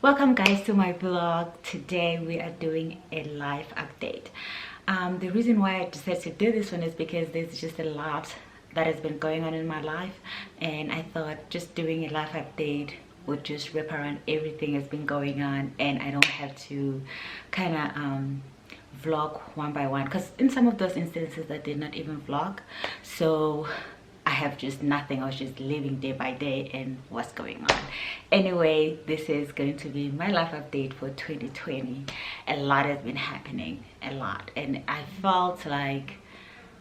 Welcome guys to my vlog. Today we are doing a life update. The reason why I decided to do this one is because there's just a lot that has been going on in my life, and I thought just doing a life update would just wrap around everything that's been going on, and I don't have to kind of vlog one by one, because in some of those instances I did not even vlog, so I have just nothing. I was just living day by day and what's going on. Anyway, this is going to be my life update for 2020. A lot has been happening, a lot, and I felt like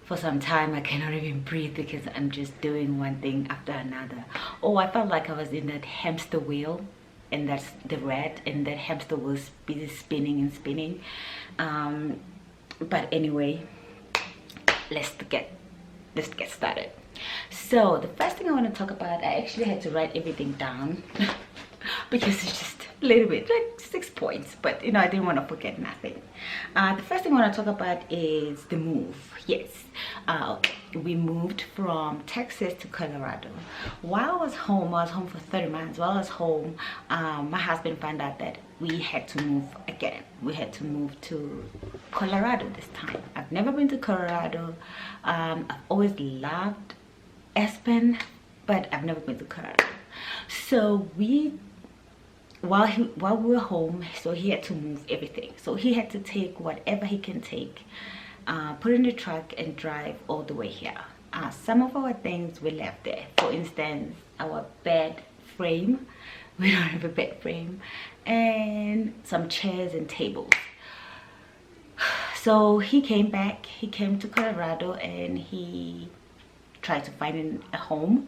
for some time I cannot even breathe because I'm just doing one thing after another. Oh, I felt like I was in that hamster wheel, and that's the rat, and that hamster was busy spinning and spinning. But anyway, let's get started. So the first thing I want to talk about, I actually had to write everything down because it's just a little bit like 6 points, but you know, I didn't want to forget nothing. The first thing I want to talk about is the move. Yes, we moved from Texas to Colorado. While I was home for 30 months. While I was home, my husband found out that we had to move again. We had to move to Colorado this time. I've never been to Colorado. I've always loved Aspen, but I've never been to Colorado. So while we were home, so he had to move everything. So he had to take whatever he can take, put in the truck and drive all the way here. Some of our things we left there. For instance, our bed frame. We don't have a bed frame, and some chairs and tables. So he came to Colorado, and he tried to find a home.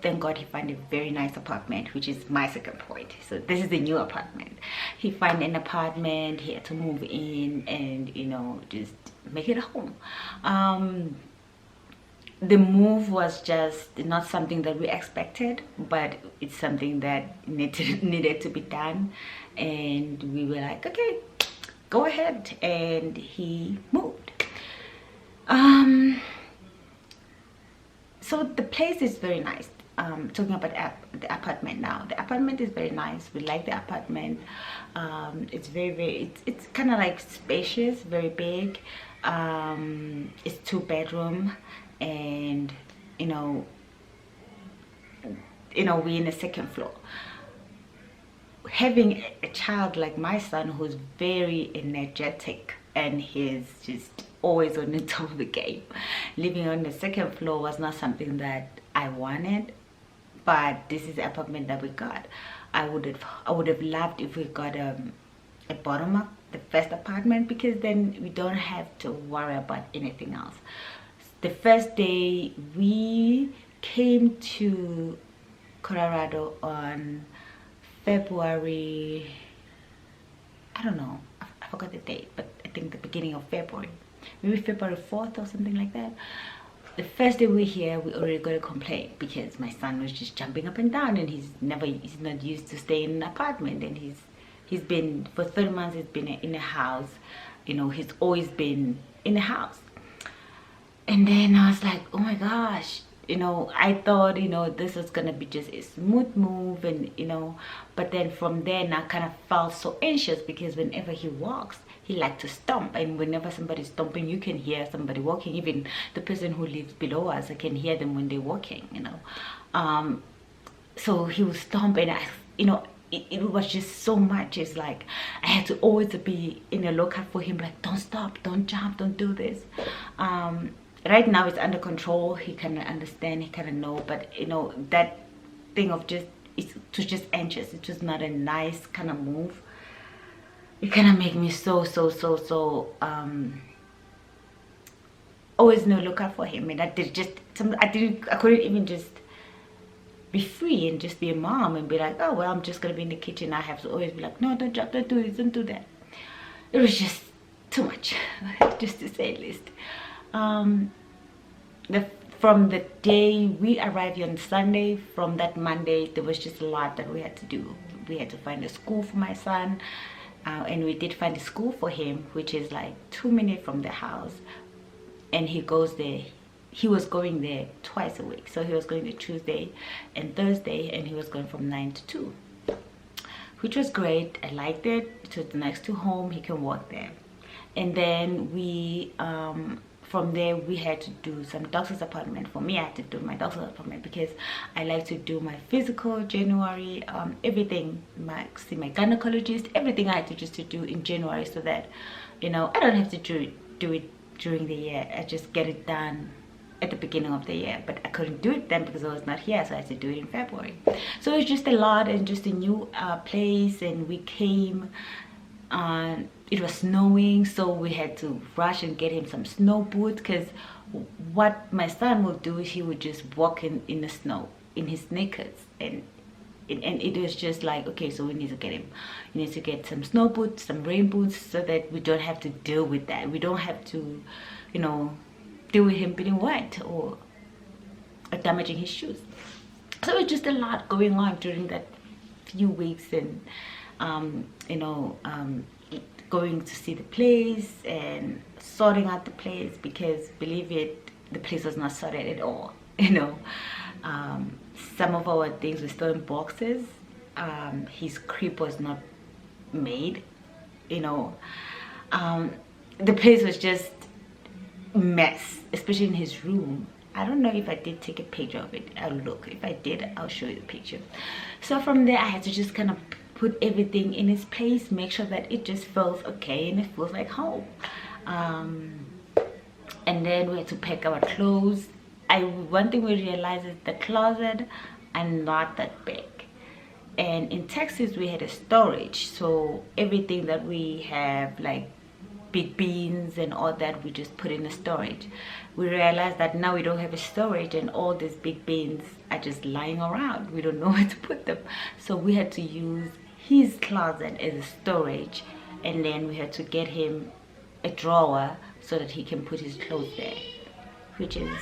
Thank God he found a very nice apartment, which is my second point. So this is the new apartment. He found an apartment, he had to move in and, you know, just make it a home. The move was just not something that we expected, but it's something that needed to be done, and we were like, okay, go ahead, and he moved. So the place is very nice. Talking about the apartment now. The apartment is very nice. We like the apartment. It's it's kind of like spacious, very big. It's 2-bedroom, and you know we're in the second floor. Having a child like my son, who's very energetic and he's just always on the top of the game, living on the second floor was not something that I wanted, but this is the apartment that we got. I would have loved if we got a bottom up, the first apartment, because then we don't have to worry about anything else. The first day we came to Colorado on February, I don't know, I forgot the date, but I think the beginning of February, maybe February 4th or something like that. The first day we're here, we already got a complaint because my son was just jumping up and down, and he's not used to staying in an apartment, and he's been for 30 months he's been in a house. You know, he's always been in a house. And then I was like, oh my gosh, you know, I thought, you know, this was gonna be just a smooth move, and you know, but then from then I kind of felt so anxious because whenever he walks, he likes to stomp, and whenever somebody's stomping, you can hear somebody walking. Even the person who lives below us, I can hear them when they're walking, you know. So he would stomp, and you know, it was just so much. It's like I had to always be in a lookout for him, like, don't stop, don't jump, don't do this. Right now it's under control. He kind of understand, he kind of know, but you know, that thing of just, it was just anxious. It was not a nice kind of move. It kind of made me so always no lookout for him, and I couldn't even just be free and just be a mom and be like, oh well, I'm just gonna be in the kitchen. I have to always be like, no, don't jump, don't do this, don't do that. It was just too much, just to say the least. From the day we arrived on Sunday, from that Monday, there was just a lot that we had to do. We had to find a school for my son, and we did find a school for him, which is like 2 minutes from the house, and he goes there. He was going there twice a week, so he was going to Tuesday and Thursday, and he was going from 9 to 2. which was great. I liked it. It was next to home. He can work there. And then we from there we had to do some doctor's appointment. For me, I had to do my doctor's appointment because I like to do my physical January, everything, see my gynecologist, everything I had to just to do in January, so that, you know, I don't have to do it during the year. I just get it done at the beginning of the year. But I couldn't do it then because I was not here, so I had to do it in February. So it's just a lot, and just a new place. And we came, it was snowing, so we had to rush and get him some snow boots, because what my son would do is he would just walk in the snow in his sneakers, and it was just like, okay, so we need to get him, you need to get some snow boots, some rain boots, so that we don't have to deal with that. We don't have to, you know, deal with him being wet or damaging his shoes. So it's just a lot going on during that few weeks. And you know, going to see the place and sorting out the place, because believe it, the place was not sorted at all. You know, some of our things were still in boxes. His crib was not made, you know. The place was just a mess, especially in his room. I don't know if I did take a picture of it. I'll look. If I did, I'll show you the picture. So from there, I had to just kind of put everything in its place, make sure that it just feels okay and it feels like home. And then we had to pack our clothes. One thing we realized is the closet are not that big, and in Texas we had a storage, so everything that we have, like big beans and all that, we just put in a storage. We realized that now we don't have a storage, and all these big beans are just lying around. We don't know where to put them, so we had to use his closet as a storage. And then we had to get him a drawer so that he can put his clothes there, which is,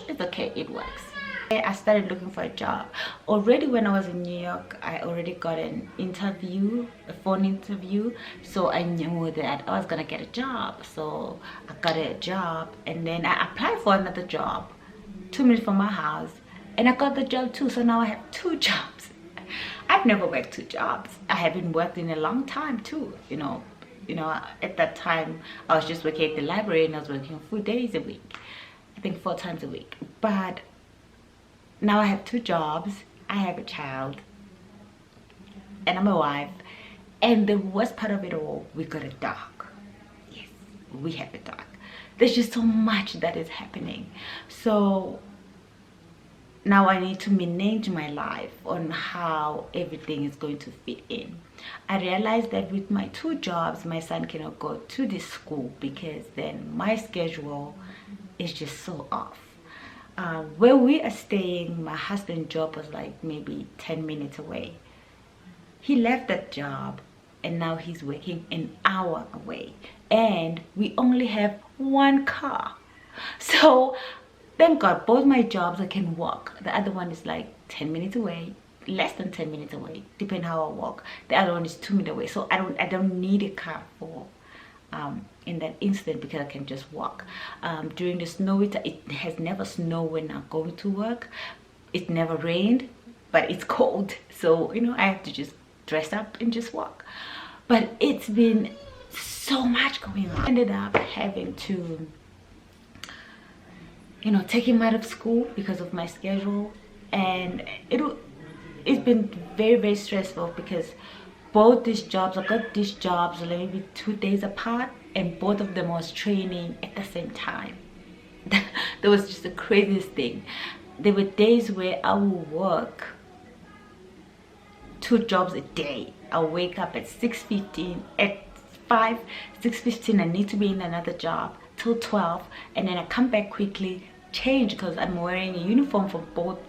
it's okay, it works. I started looking for a job. Already when I was in New York, I already got an interview, a phone interview, so I knew that I was gonna get a job. So I got a job, and then I applied for another job 2 minutes from my house, and I got the job too. So now I have 2 jobs. I've never worked 2 jobs. I haven't worked in a long time too, you know. At that time I was just working at the library, and I was working 4 days a week, I think 4 times a week. But now I have 2 jobs, I have a child, and I'm a wife. And the worst part of it all, we got a dog. Yes, we have a dog. There's just so much that is happening. So now I need to manage my life on how everything is going to fit in. I realized that with my 2 jobs, my son cannot go to this school, because then my schedule is just so off. Where we are staying, my husband's job was like maybe 10 minutes away. He left that job, and now he's working an hour away, and we only have 1 car. So thank God, both my jobs I can walk. The other one is like 10 minutes away, less than 10 minutes away, depending how I walk. The other one is 2 minutes away, so I don't need a car for in that instant, because I can just walk. During the snow, it has never snowed when I'm going to work. It never rained, but it's cold, so you know, I have to just dress up and just walk. But it's been so much going on. I ended up having to, you know, take him out of school because of my schedule, and it's been very, very stressful, because both these jobs, I got these jobs maybe 2 days apart, and both of them was training at the same time. That was just the craziest thing. There were days where I would work 2 jobs a day. I'll wake up at 6:15, at 6:15 I need to be in another job till 12, and then I come back quickly, change, because I'm wearing a uniform for both.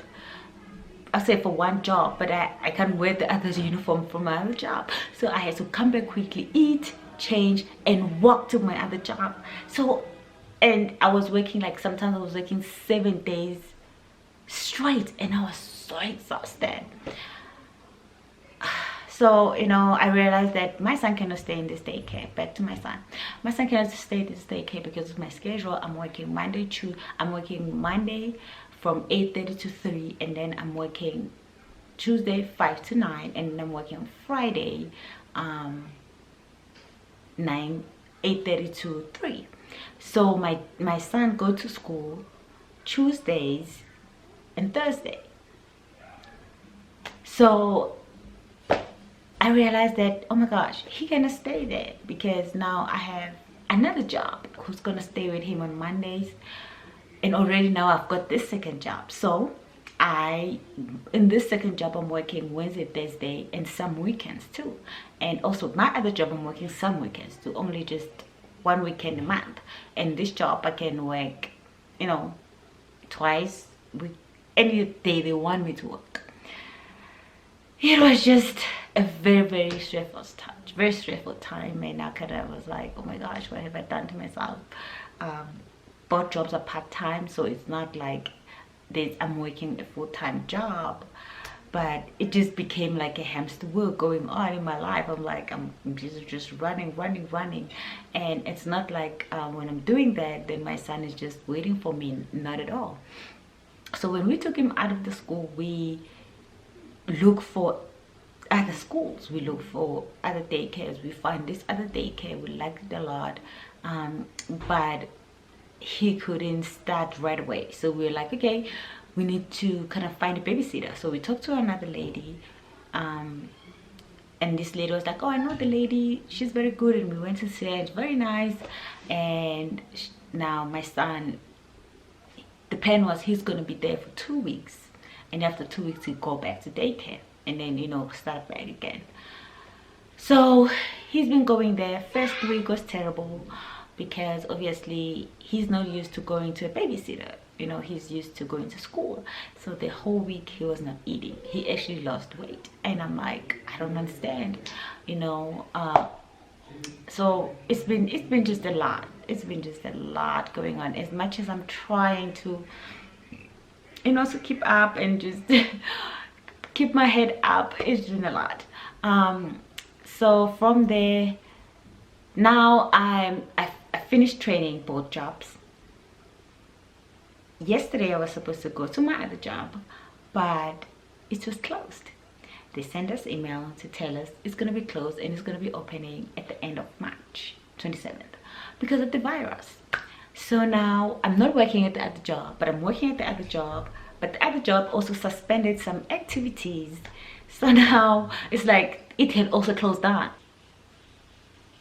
I say for 1 job, but I can't wear the other uniform for my other job, so I had to come back quickly, eat, change, and walk to my other job. So, and I was working, like sometimes I was working 7 days straight, and I was so exhausted. So, you know, I realized that my son cannot stay in this daycare. Back to my son. My son cannot stay in this daycare because of my schedule. I'm working Monday from 8:30 to 3, and then I'm working Tuesday 5 to 9, and then I'm working on Friday 8:30 to 3. So my son go to school Tuesdays and Thursday. So I realized that, oh my gosh, he gonna stay there because now I have another job who's gonna stay with him on Mondays, and already now I've got this second job. So in this second job I'm working Wednesday, Thursday, and some weekends too. And also my other job I'm working some weekends too, only just one weekend a month. And this job I can work, you know, twice with any day they want me to work. It was just a very stressful time, and I kind of was like, oh my gosh, what have I done to myself? Both jobs are part-time, so it's not like I'm working a full-time job, but it just became like a hamster wheel going on in my life. I'm like, I'm just running, and it's not like when I'm doing that, then my son is just waiting for me. Not at all. So when we took him out of the school, we look for other schools, we look for other daycares. We find this other daycare, we liked it a lot, but he couldn't start right away. So we were like, okay, we need to kind of find a babysitter. So we talked to another lady, and this lady was like, oh, I know the lady, she's very good. And we went to see her, it's very nice. And now my son, the plan was he's gonna be there for 2 weeks, and after 2 weeks he'd go back to daycare, and then, you know, start back again. So he's been going there. First week was terrible because obviously he's not used to going to a babysitter, you know, he's used to going to school. So the whole week he was not eating. He actually lost weight, and I'm like, I don't understand, you know. So it's been just a lot. It's been just a lot going on. As much as I'm trying to, you know, to keep up and just keep my head up, it's been a lot. So from there, now I finished training both jobs. Yesterday I was supposed to go to my other job, but it was closed. They sent us email to tell us it's going to be closed, and it's going to be opening at the end of March 27th because of the virus. So now I'm not working at the other job, but I'm working at the other job, but the other job also suspended some activities. So now it's like it had also closed down.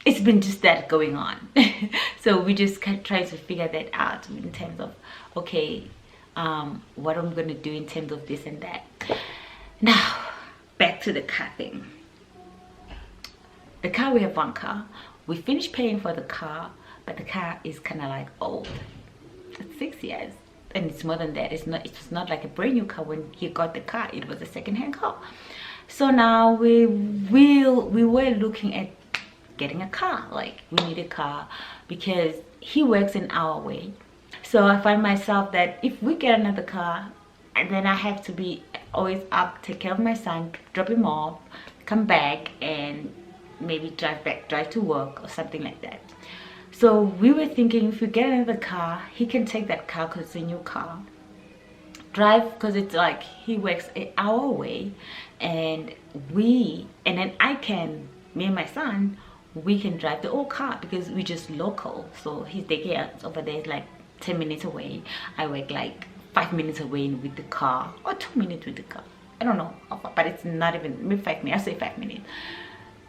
It's been just that going on. So we just kind of try to figure that out in terms of, okay, what I'm gonna do in terms of this and that. Now back to the car thing. The car, we have one car. We finished paying for the car, but the car is kind of like old. It's 6 years, and it's more than that. It's not like a brand new car. When he got the car, it was a second-hand car. So now we were looking at getting a car. Like, we need a car because he works an hour away. So I find myself that if we get another car, and then I have to be always up, take care of my son, drop him off, come back, and maybe drive to work or something like that. So we were thinking, if we get another car, he can take that car because it's a new car, drive, because it's like he works an hour away, and then I can, me and my son, we can drive the old car because we're just local. So his daycare over there is like 10 minutes away. I work like 5 minutes away with the car, or 2 minutes with the car, I don't know, but it's not even, maybe 5 minutes, I say 5 minutes.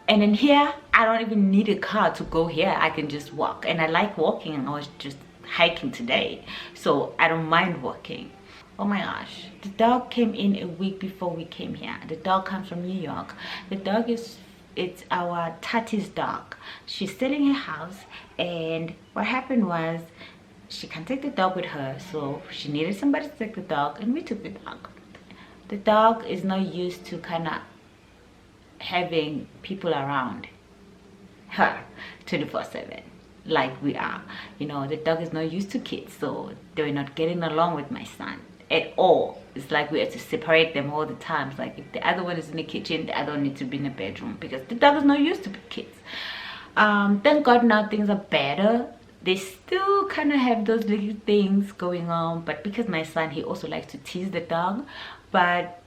And then here, I don't even need a car to go here. I can just walk, and I like walking, and I was just hiking today, so I don't mind walking. Oh my gosh, the dog came in a week before we came here. The dog comes from New York. The dog it's our Tati's dog. She's selling her house, and what happened was she can't take the dog with her, so she needed somebody to take the dog, and we took the dog. The dog is not used to kind of having people around her 24/7 like we are. You know, the dog is not used to kids, so they're not getting along with my son at all. It's like we have to separate them all the time. It's like if the other one is in the kitchen, the other one needs to be in the bedroom because the dog is not used to kids. Thank God now things are better. They still kind of have those little things going on, but because my son, he also likes to tease the dog, but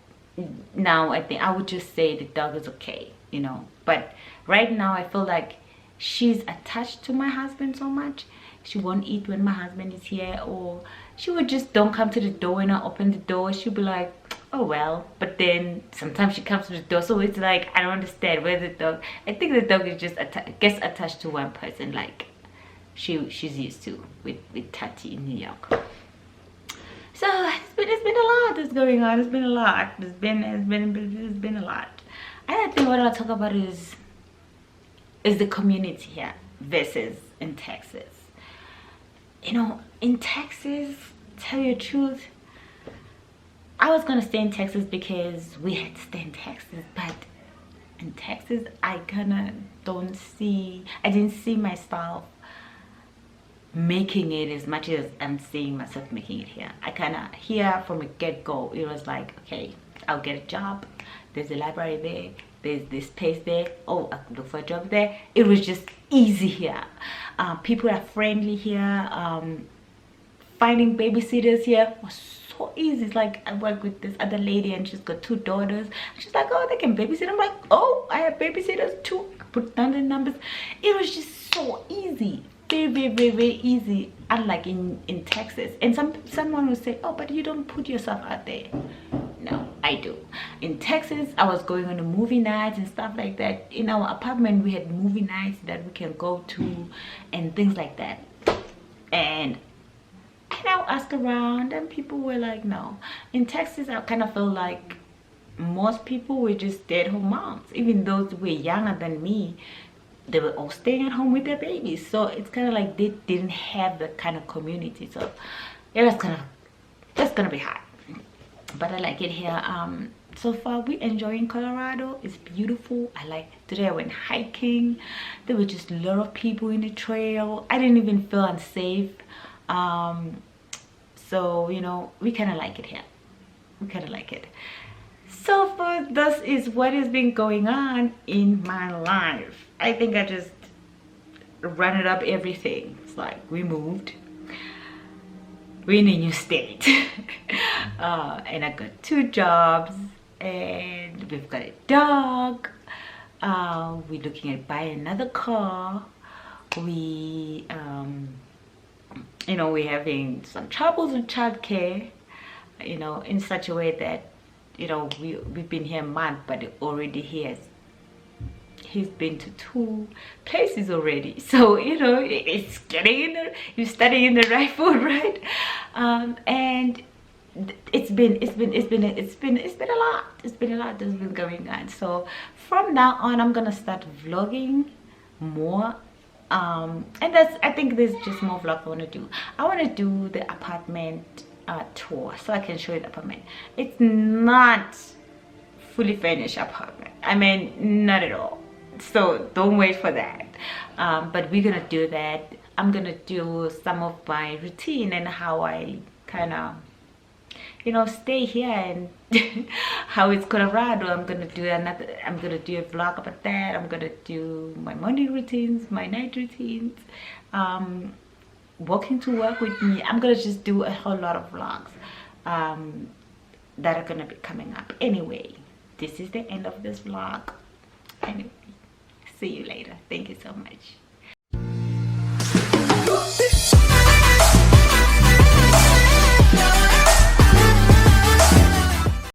now I think I would just say the dog is okay, you know. But right now I feel like she's attached to my husband so much. She won't eat when my husband is here, or she would just don't come to the door when I open the door. She'll be like, oh well. But then sometimes she comes to the door, so it's like I don't understand where the dog, I think the dog is just gets attached to one person, like she's used to with Tati in New York. So it's been a lot that's going on. It's been a lot. It's been a lot. And I think what I'll talk about is the community here versus in Texas. You know, in Texas, tell you the truth, I was gonna stay in Texas because we had to stay in Texas, but in Texas I didn't see myself making it as much as I'm seeing myself making it here. I here from a get-go, it was like, okay, I'll get a job, there's a library there, there's this place there, oh, I can look for a job there. It was just easy here. People are friendly here. Finding babysitters here was so easy. It's like I work with this other lady and she's got 2 daughters. She's like, oh, they can babysit. I'm like, oh, I have babysitters too. I put down the numbers. It was just so easy. Very easy, unlike in Texas. And someone will say, oh, but you don't put yourself out there. No, I do. In Texas, I was going on the movie nights and stuff like that. In our apartment, we had movie nights that we can go to and things like that. And I'll ask around and people were like, no. In Texas, I kind of feel like most people were just stay-at-home moms. Even those who were younger than me, they were all staying at home with their babies. So it's kind of like they didn't have that kind of community. So it was just gonna be hard. But I like it here. So far we're enjoying Colorado. It's beautiful. Today I went hiking. There were just a lot of people in the trail. I didn't even feel unsafe. So you know, we kind of like it here. We kind of like it. So far, this is what has been going on in my life. I think I just rounded up everything. It's like we moved, we're in a new state, and I got 2 jobs, and we've got a dog. We're looking at buying another car. We you know, we're having some troubles with childcare, you know, in such a way that, you know, we've been here a month, but already he's been to 2 places already. So you know, it's getting in the, you're studying in the right food, right? And it's been a lot. It's been a lot that's been going on. So from now on, I'm gonna start vlogging more. And I think there's just more vlogs I want to do. I want to do the apartment tour so I can show you the apartment. It's not fully finished apartment. I mean, not at all. So don't wait for that. But we're gonna do that. I'm gonna do some of my routine and how I kind of, you know, stay here and how it's Colorado. I'm gonna do a vlog about that. I'm gonna do my morning routines, my night routines, walking to work with me. I'm gonna just do a whole lot of vlogs that are gonna be coming up. Anyway, this is the end of this vlog. Anyway, see you later. Thank you so much.